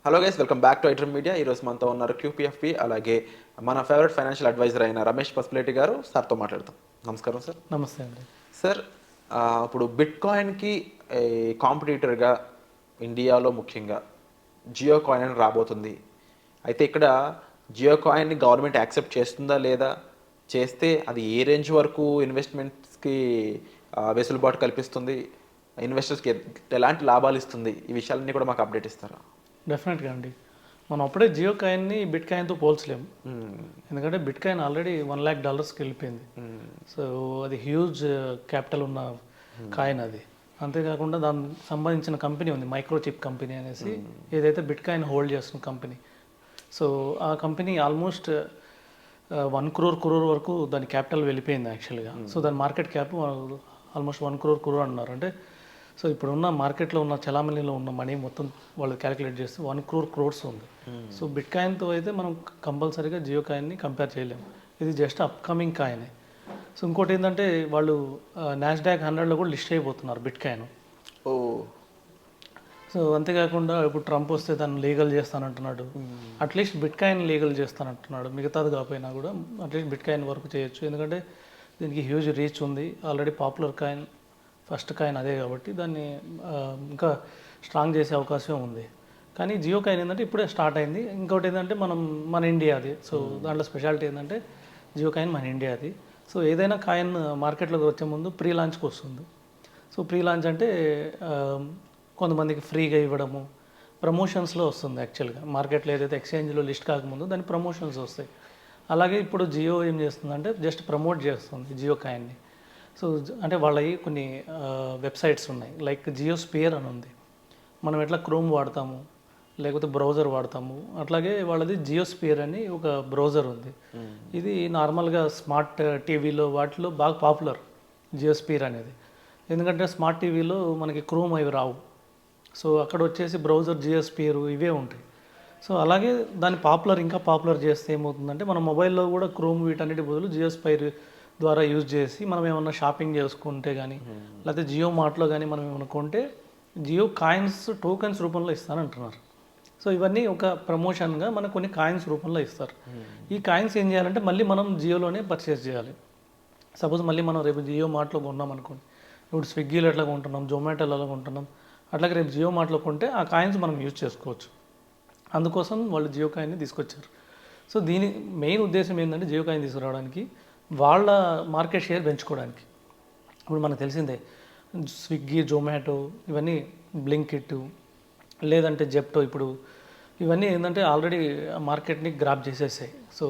Hello guys, welcome back to iDream Media. ఈరోజు మనతో ఉన్నారు క్యూపీఎఫ్పి, అలాగే మన ఫేవరెట్ ఫైనాన్షియల్ అడ్వైజర్ అయిన రమేష్ పసుపులేటి గారు. సార్తో మాట్లాడతాం. నమస్కారం సార్. నమస్తే అండి. సార్, ఇప్పుడు బిట్ కాయిన్కి కాంపిటీటర్గా ఇండియాలో ముఖ్యంగా జియో కాయిన్ అని రాబోతుంది. అయితే ఇక్కడ జియో కాయిన్ని గవర్నమెంట్ యాక్సెప్ట్ చేస్తుందా లేదా, చేస్తే అది ఏ రేంజ్ వరకు ఇన్వెస్ట్మెంట్స్కి వెసులుబాటు కల్పిస్తుంది, ఇన్వెస్టర్స్కి ఎలాంటి లాభాలు ఇస్తుంది, ఈ విషయాలన్నీ కూడా మాకు అప్డేట్ ఇస్తారా? డెఫినెట్గా అండి. మనం అప్పుడే జియో కాయిన్ని బిట్ కాయిన్తో పోల్చలేము. ఎందుకంటే బిట్ కాయిన్ ఆల్రెడీ $1,00,000కి వెళ్ళిపోయింది. సో అది హ్యూజ్ క్యాపిటల్ ఉన్న కాయిన్ అది. అంతేకాకుండా దానికి సంబంధించిన కంపెనీ ఉంది, మైక్రోచిప్ కంపెనీ అనేసి, ఏదైతే బిట్ కాయిన్ హోల్డ్ చేస్తున్న కంపెనీ. సో ఆ కంపెనీ ఆల్మోస్ట్ 1 crore వరకు దాని క్యాపిటల్ వెళ్ళిపోయింది యాక్చువల్గా. సో దాని మార్కెట్ క్యాప్ ఆల్మోస్ట్ 1 crore అన్నారు. అంటే సో ఇప్పుడున్న మార్కెట్లో ఉన్న చలామణిలో ఉన్న మనీ మొత్తం వాళ్ళు క్యాలిక్యులేట్ చేస్తే 1 crore ఉంది. సో బిట్ కాయిన్తో అయితే మనం కంపల్సరీగా జియో కాయిన్ని కంపేర్ చేయలేము. ఇది జస్ట్ అప్కమింగ్ కాయినే. సో ఇంకోటి ఏంటంటే వాళ్ళు నాస్డాక్ 100లో కూడా లిస్ట్ అయిపోతున్నారు బిట్ కాయిన్. ఓ. సో అంతేకాకుండా ఇప్పుడు ట్రంప్ వస్తే దాన్ని లీగల్ చేస్తానంటున్నాడు. అట్లీస్ట్ బిట్ కాయిన్ లీగల్ చేస్తానంటున్నాడు. మిగతాది కాకపోయినా కూడా అట్లీస్ట్ బిట్ కాయిన్ వరకు చేయొచ్చు. ఎందుకంటే దీనికి హ్యూజ్ రీచ్ ఉంది. Already popular coin, first coin అదే కాబట్టి దాన్ని ఇంకా స్ట్రాంగ్ చేసే అవకాశం ఉంది. కానీ జియో కాయిన్ ఏంటంటే ఇప్పుడే స్టార్ట్ అయింది. ఇంకోటి ఏంటంటే మన ఇండియాది. సో దాంట్లో స్పెషాలిటీ ఏంటంటే జియో కాయిన్ మన ఇండియాది. సో ఏదైనా కాయిన్ మార్కెట్లోకి వచ్చే ముందు ప్రీ లాంచ్కి వస్తుంది. సో ప్రీ లాంచ్ అంటే కొంతమందికి ఫ్రీగా ఇవ్వడము, ప్రమోషన్స్లో వస్తుంది. యాక్చువల్గా మార్కెట్లో ఏదైతే ఎక్స్చేంజ్లో లిస్ట్ కాకముందు దాని ప్రమోషన్స్ వస్తాయి. అలాగే ఇప్పుడు జియో ఏం చేస్తుందంటే జస్ట్ ప్రమోట్ చేస్తుంది జియో కాయిన్ని. సో అంటే వాళ్ళవి కొన్ని వెబ్సైట్స్ ఉన్నాయి, లైక్ జియో స్పియర్ అని ఉంది. మనం ఎట్లా క్రోమ్ వాడతాము, లేకపోతే బ్రౌజర్ వాడతాము, అట్లాగే వాళ్ళది జియో స్పియర్ అని ఒక బ్రౌజర్ ఉంది. ఇది నార్మల్గా స్మార్ట్ టీవీలో వాటిలో బాగా పాపులర్ జియో స్పియర్ అనేది. ఎందుకంటే స్మార్ట్ టీవీలో మనకి క్రోమ్ అవి రావు. సో అక్కడ వచ్చేసి బ్రౌజర్ జియో స్పియర్ ఇవే ఉంటాయి. సో అలాగే దాన్ని ఇంకా పాపులర్ చేస్తే ఏమవుతుందంటే మన మొబైల్లో కూడా క్రోమ్ వీటన్నిటి బదులు జియో స్పియర్ ద్వారా యూజ్ చేసి మనం ఏమన్నా షాపింగ్ చేసుకుంటే కానీ, లేకపోతే జియో మార్ట్లో కానీ మనం ఏమన్నా కొంటే జియో కాయిన్స్ టోకెన్స్ రూపంలో ఇస్తానంటున్నారు. సో ఇవన్నీ ఒక ప్రమోషన్గా మనకు కొన్ని కాయిన్స్ రూపంలో ఇస్తారు. ఈ కాయిన్స్ ఏం చేయాలంటే మళ్ళీ మనం జియోలోనే పర్చేస్ చేయాలి. సపోజ్ మళ్ళీ మనం రేపు జియో మార్ట్లో కొన్నాం అనుకోండి, ఇప్పుడు స్విగ్గీలో ఎట్లా కొంటున్నాం, జొమాటోలో ఎలా కొంటున్నాం, అట్లాగే రేపు జియో మార్ట్లో కొంటే ఆ కాయిన్స్ మనం యూజ్ చేసుకోవచ్చు. అందుకోసం వాళ్ళు జియో కాయిన్ని తీసుకొచ్చారు. సో దీని మెయిన్ ఉద్దేశం ఏంటంటే జియో కాయిన్ తీసుకురావడానికి, వాళ్ళ మార్కెట్ షేర్ పెంచుకోవడానికి. ఇప్పుడు మనకు తెలిసిందే స్విగ్గీ, జొమాటో, ఇవన్నీ బ్లింకిట్, లేదంటే జెప్టో, ఇప్పుడు ఇవన్నీ ఏంటంటే ఆల్రెడీ మార్కెట్ని గ్రాప్ చేసేసాయి. సో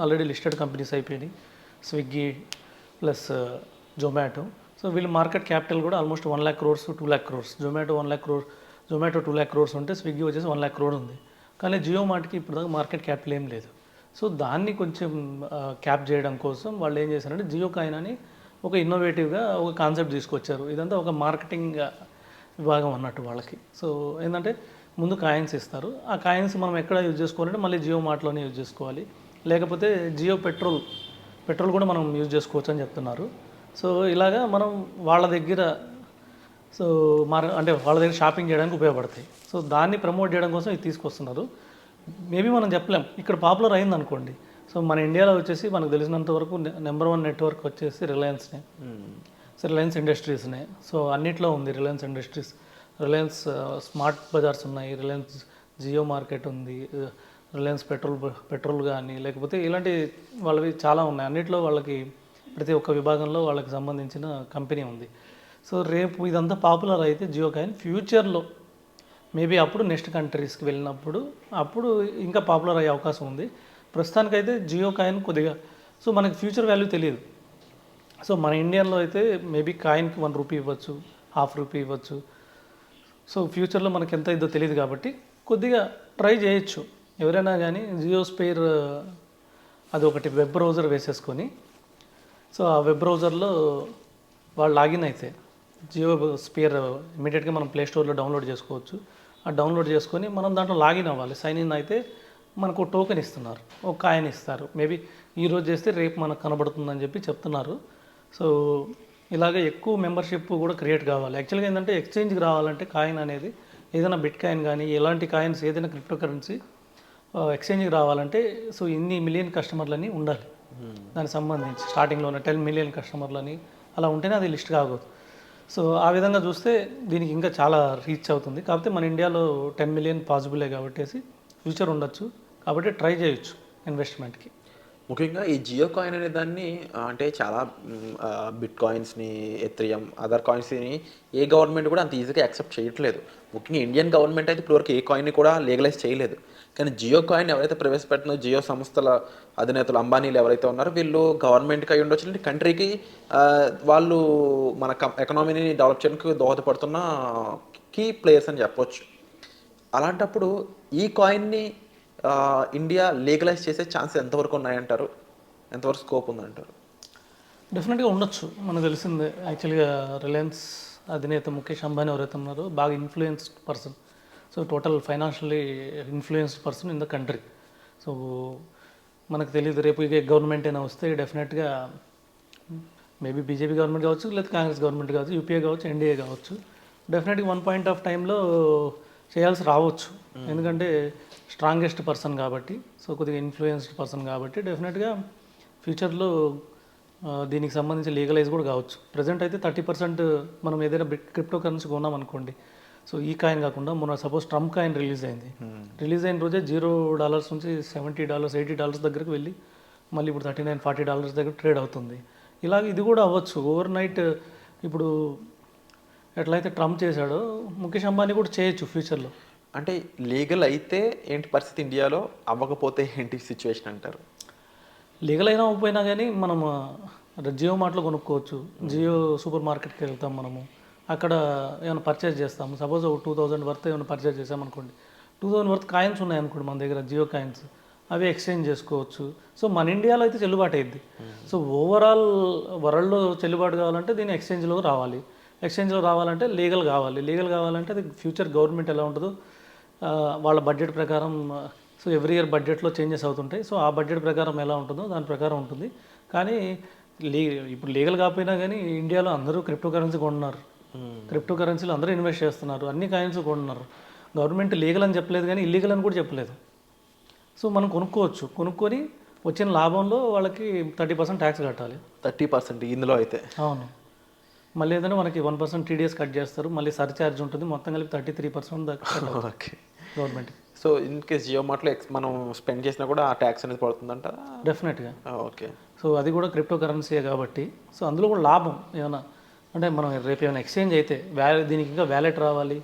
ఆల్రెడీ లిస్టెడ్ కంపెనీస్ అయిపోయినాయి స్విగ్గీ ప్లస్ జొమాటో. సో వీళ్ళు మార్కెట్ క్యాపిటల్ కూడా almost 1,00,000 crores, 2,00,000 crores. Zomato 1,00,000 crores, Zomato 2,00,000 crores ఉంటే స్విగ్గీ వచ్చేసి 1,00,000 crore ఉంది. కానీ జియో మార్ట్కి ఇప్పుడు దాకా మార్కెట్ క్యాపిటల్ ఏం లేదు. సో దాన్ని కొంచెం క్యాప్ చేయడం కోసం వాళ్ళు ఏం చేశారంటే జియో కాయిన్ అని ఒక ఇన్నోవేటివ్గా ఒక కాన్సెప్ట్ తీసుకొచ్చారు. ఇదంతా ఒక మార్కెటింగ్ విభాగం అన్నట్టు వాళ్ళకి. సో ఏంటంటే ముందు కాయిన్స్ ఇస్తారు. ఆ కాయిన్స్ మనం ఎక్కడ యూజ్ చేసుకోవాలంటే మళ్ళీ జియో మార్ట్లోనే యూజ్ చేసుకోవాలి, లేకపోతే జియో పెట్రోల్ కూడా మనం యూజ్ చేసుకోవచ్చు అని చెప్తున్నారు. సో ఇలాగా మనం వాళ్ళ దగ్గర అంటే వాళ్ళ దగ్గర షాపింగ్ చేయడానికి ఉపయోగపడతాయి. సో దాన్ని ప్రమోట్ చేయడం కోసం ఇది తీసుకొస్తున్నారు. మేబీ మనం చెప్పలేం, ఇక్కడ పాపులర్ అయింది అనుకోండి. సో మన ఇండియాలో వచ్చేసి మనకు తెలిసినంత వరకు నెంబర్ 1 నెట్వర్క్ వచ్చేసి రిలయన్స్నే. సో రిలయన్స్ ఇండస్ట్రీస్నే. సో అన్నిట్లో ఉంది Reliance industries, Reliance smart bazaars ఉన్నాయి, రిలయన్స్ జియో మార్కెట్ ఉంది, రిలయన్స్ పెట్రోల్ కానీ, లేకపోతే ఇలాంటి వాళ్ళవి చాలా ఉన్నాయి. అన్నిట్లో వాళ్ళకి ప్రతి ఒక్క విభాగంలో వాళ్ళకి సంబంధించిన కంపెనీ ఉంది. సో రేపు ఇదంతా పాపులర్ అయితే జియో కాయిన్ ఫ్యూచర్లో మేబీ అప్పుడు నెక్స్ట్ కంట్రీస్కి వెళ్ళినప్పుడు అప్పుడు ఇంకా పాపులర్ అయ్యే అవకాశం ఉంది. ప్రస్తుతానికైతే జియో కాయిన్ కొద్దిగా సో మనకి ఫ్యూచర్ వాల్యూ తెలియదు. సో మన ఇండియన్లో అయితే మేబీ కాయిన్కి ₹1 ఇవ్వచ్చు, ₹0.5 ఇవ్వచ్చు. సో ఫ్యూచర్లో మనకి ఎంత ఇద్దో తెలియదు కాబట్టి కొద్దిగా ట్రై చేయొచ్చు ఎవరైనా కానీ. జియో స్పియర్ అది ఒకటి వెబ్ బ్రౌజర్ వేసేసుకొని, సో ఆ వెబ్ బ్రౌజర్లో వాళ్ళు లాగిన్ అయితే జియో స్పియర్ ఇమీడియట్గా మనం ప్లే స్టోర్లో డౌన్లోడ్ చేసుకోవచ్చు. ఆ డౌన్లోడ్ చేసుకొని మనం దాంట్లో లాగిన్ అవ్వాలి. సైన్ ఇన్ అయితే మనకు టోకెన్ ఇస్తున్నారు, ఒక కాయిన్ ఇస్తారు. మేబీ ఈరోజు చేస్తే రేపు మనకు కనబడుతుందని చెప్పి చెప్తున్నారు. సో ఇలాగ ఎక్కువ మెంబర్షిప్ కూడా క్రియేట్ కావాలి. యాక్చువల్గా ఏంటంటే ఎక్స్చేంజ్కి రావాలంటే కాయిన్ అనేది ఏదైనా బిట్ కాయిన్ కానీ ఎలాంటి కాయిన్స్ ఏదైనా క్రిప్టో కరెన్సీ ఎక్స్చేంజ్కి రావాలంటే సో ఇన్ని మిలియన్ కస్టమర్లని ఉండాలి. దానికి సంబంధించి స్టార్టింగ్లోనే 10 మిలియన్ కస్టమర్లని అలా ఉంటేనే అది లిస్ట్ కాకూడదు. సో ఆ విధంగా చూస్తే దీనికి ఇంకా చాలా రీచ్ అవుతుంది. కాకపోతే మన ఇండియాలో 10 మిలియన్ పాసిబులే కాబట్టి ఫ్యూచర్ ఉండొచ్చు, కాబట్టి ట్రై చేయొచ్చు ఇన్వెస్ట్మెంట్కి. ముఖ్యంగా ఈ జియో కాయిన్ అనే దాన్ని అంటే చాలా బిట్ కాయిన్స్ని, ఎథ్రియం, అదర్ కాయిన్స్ని ఏ గవర్నమెంట్ కూడా అంత ఈజీగా యాక్సెప్ట్ చేయట్లేదు. ముఖ్యంగా ఇండియన్ గవర్నమెంట్ అయితే ఇప్పటివరకు ఏ కాయిన్ని కూడా లీగలైజ్ చేయలేదు. కానీ జియో కాయిన్ ఎవరైతే ప్రవేశపెట్టినో జియో సంస్థల అధినేతలు అంబానీలు ఎవరైతే ఉన్నారో వీళ్ళు గవర్నమెంట్కి అయి ఉండొచ్చు, అంటే కంట్రీకి వాళ్ళు మన ఎకనామీని డెవలప్ చేయడానికి దోహదపడుతున్న కీ ప్లేయర్స్ అని చెప్పొచ్చు. అలాంటప్పుడు ఈ కాయిన్ని ఇండియా లీగలైజ్ చేసే ఛాన్స్ ఎంతవరకు ఉన్నాయంటారు, ఎంతవరకు స్కోప్ ఉందంటారు? డెఫినెట్గా ఉండొచ్చు. మనకు తెలిసిందే యాక్చువల్గా రిలయన్స్ అధినేత ముఖేష్ అంబానీ ఎవరైతే ఉన్నారో బాగా influenced person. So total financially influenced person in the country. So మనకు తెలియదు రేపు ఇక గవర్నమెంట్ అయినా వస్తే డెఫినెట్గా మేబీ బీజేపీ గవర్నమెంట్ కావచ్చు, లేదా కాంగ్రెస్ గవర్నమెంట్ కావచ్చు, యూపీఏ కావచ్చు, ఎన్డీఏ కావచ్చు, డెఫినెట్గా వన్ పాయింట్ ఆఫ్ టైంలో చేయాల్సి రావచ్చు. ఎందుకంటే స్ట్రాంగెస్ట్ పర్సన్ కాబట్టి, సో కొద్దిగా ఇన్ఫ్లుయెన్స్డ్ పర్సన్ కాబట్టి డెఫినెట్గా ఫ్యూచర్లో దీనికి సంబంధించి లీగలైజ్ కూడా కావచ్చు. ప్రజెంట్ అయితే 30% మనం ఏదైనా క్రిప్టో కరెన్సీ కొన్నాం అనుకోండి, సో ఈ కాయిన్ కాకుండా మొన్న సపోజ్ ట్రంప్ కాయిన్ రిలీజ్ అయింది. రిలీజ్ అయిన రోజే $0 నుంచి $70, $80 దగ్గరకు వెళ్ళి మళ్ళీ ఇప్పుడు $39, $40 దగ్గర ట్రేడ్ అవుతుంది. ఇలాగ ఇది కూడా అవ్వచ్చు ఓవర్ నైట్. ఇప్పుడు ఎట్లయితే ట్రంప్ చేశాడో ముఖేష్ అంబానీ కూడా చేయొచ్చు ఫ్యూచర్లో. అంటే లీగల్ అయితే ఏంటి పరిస్థితి ఇండియాలో, అవ్వకపోతే ఏంటి సిచ్యువేషన్ అంటారు? లీగల్ అయినా అవ్వకపోయినా కానీ మనం జియో మార్ట్లో కొనుక్కోవచ్చు. జియో సూపర్ మార్కెట్కి వెళ్తాం మనము, అక్కడ ఏమైనా పర్చేస్ చేస్తాము. సపోజ్ ఒక 2000 వర్త్ ఏమైనా పర్చేస్ చేసామనుకోండి, 2000 వర్త్ కాయిన్స్ ఉన్నాయనుకోండి మన దగ్గర, జియో కాయిన్స్, అవి ఎక్స్చేంజ్ చేసుకోవచ్చు. సో మన ఇండియాలో అయితే చెల్లుబాటు అయ్యిద్ది. సో ఓవరాల్ వరల్డ్లో చెల్లుబాటు కావాలంటే దీన్ని ఎక్స్చేంజ్లో రావాలి. ఎక్స్చేంజ్లో రావాలంటే లీగల్ కావాలి. లీగల్ కావాలంటే అది ఫ్యూచర్ గవర్నమెంట్ ఎలా ఉంటుందో వాళ్ళ బడ్జెట్ ప్రకారం, సో ఎవ్రీ ఇయర్ బడ్జెట్లో చేంజెస్ అవుతుంటాయి. సో ఆ బడ్జెట్ ప్రకారం ఎలా ఉంటుందో దాని ప్రకారం ఉంటుంది. కానీ ఇప్పుడు లీగల్ కాకపోయినా కానీ ఇండియాలో అందరూ క్రిప్టో కరెన్సీ కొంటున్నారు. క్రిప్టో కరెన్సీలో అందరూ ఇన్వెస్ట్ చేస్తున్నారు, అన్ని కాయిన్స్ కొంటున్నారు. గవర్నమెంట్ లీగల్ అని చెప్పలేదు కానీ ఇల్లీగల్ అని కూడా చెప్పలేదు. సో మనం కొనుక్కొని వచ్చిన లాభంలో వాళ్ళకి 30% ట్యాక్స్ కట్టాలి. 30% ఇందులో అయితే? అవును. మళ్ళీ ఏదైనా మనకి 1% టీడీఎస్ కట్ చేస్తారు, మళ్ళీ సర్చార్జ్ ఉంటుంది, మొత్తం కలిపి 33% దాకా government. So in case Jio మార్ట్లో మనం స్పెండ్ చేసినా కూడా ఆ ట్యాక్స్ అనేది పడుతుందంట? డెఫినెట్గా. ఓకే. సో అది కూడా క్రిప్టో కరెన్సీయే కాబట్టి, సో అందులో కూడా లాభం ఏమైనా అంటే మనం రేపు ఏమైనా ఎక్స్చేంజ్ అయితే దీనికి ఇంకా వ్యాలెట్ రావాలి,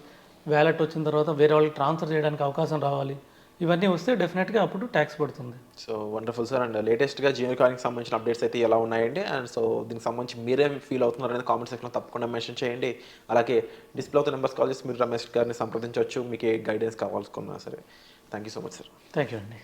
వ్యాలెట్ వచ్చిన తర్వాత వేరే వాళ్ళకి ట్రాన్స్ఫర్ చేయడానికి అవకాశం రావాలి, ఇవన్నీ వస్తే డెఫినెట్గా అప్పుడు ట్యాక్స్ పడుతుంది. So wonderful sir. అండ్ లేటెస్ట్గా జియో కాయిన్కి సంబంధించిన అప్డేట్స్ అయితే ఎలా ఉన్నాయండి, అండ్ సో దీనికి సంబంధించి మీరేం ఫీల్ అవుతున్నారు అనేది కామెంట్ సెక్షన్లో తప్పకుండా మెన్షన్ చేయండి. అలాగే డిస్ప్లే అవుతున్న నెంబర్స్ కాల్ చేసి మీరు రమేష్ గారిని సంప్రదించవచ్చు, మీకు ఏ గైడెన్స్ కావాల్సుకున్నా సరే. Thank you so much sir. Thank you అండి.